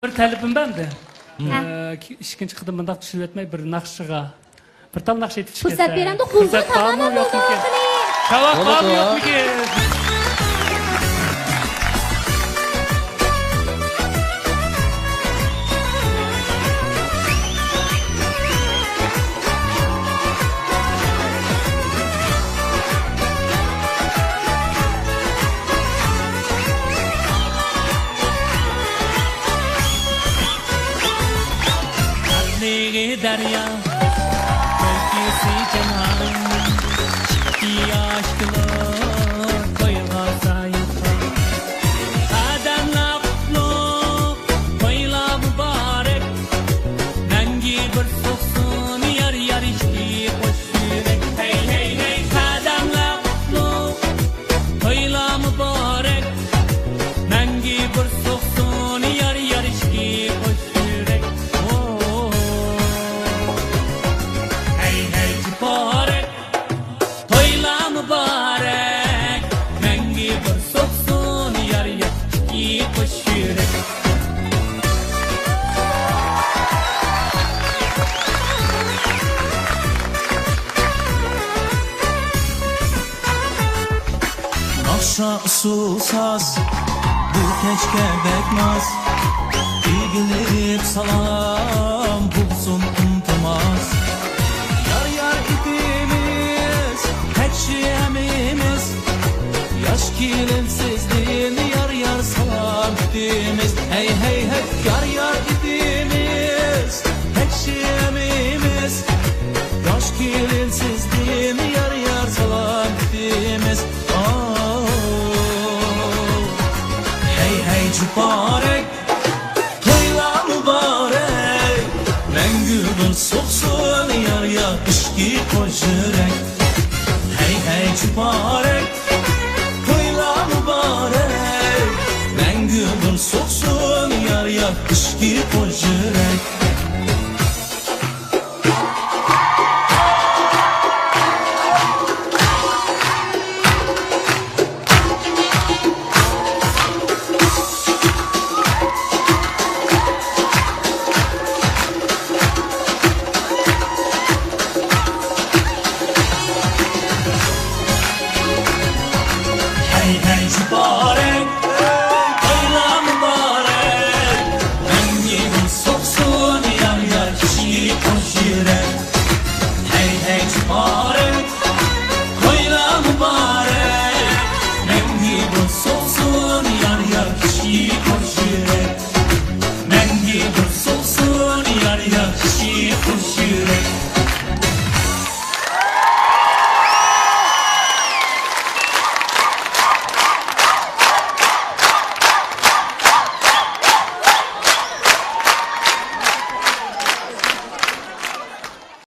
Bir talibim bende. İkinci kıdımında düşürüp etmeyi bir nakşıga. Bir tal nakşı etip çıkese. Fırsat veren de huzur tamamen yok mu ki? Tavak var mı yok mu ki? Derya, öyküsü cenahın, şiki aşkına koyulasa yutar. Ademle kutlu, koyula mübarek, mengi bir soksun, yar yar içki hoş yürek. Hey hey hey, ademle kutlu, koyula mübarek, mengi bir soksun, yar yar içki hoş yürek. Mübarek, mengi bir soksun yar yar hoş yürek. Akşa usul saz, bu keşke bekmez. İlgilip salam, bulsun unutmaz. Yar yar ipimiz, hecşiyemimiz. Yaş kilimsizliğin yar yar salam gitimiz. Hey hey hey, yar yar ipimiz, hecşiyemimiz. Yaş kilimsizliğin yar yar salam gitimiz. Mübarek, toyla mübarek, mengübün soksun yar yar işki koşurek. Hey hey mübarek, toyla mübarek, mengübün soksun yar yar işki koşurek. Mübarek, toyla mübarek, mengibin soksun yar yar kişi koşurek. Hey hey mübarek, toyla mübarek, mengibin soksun yar yar kişi koşurek. Mengibin soksun yar yar kişi koşurek.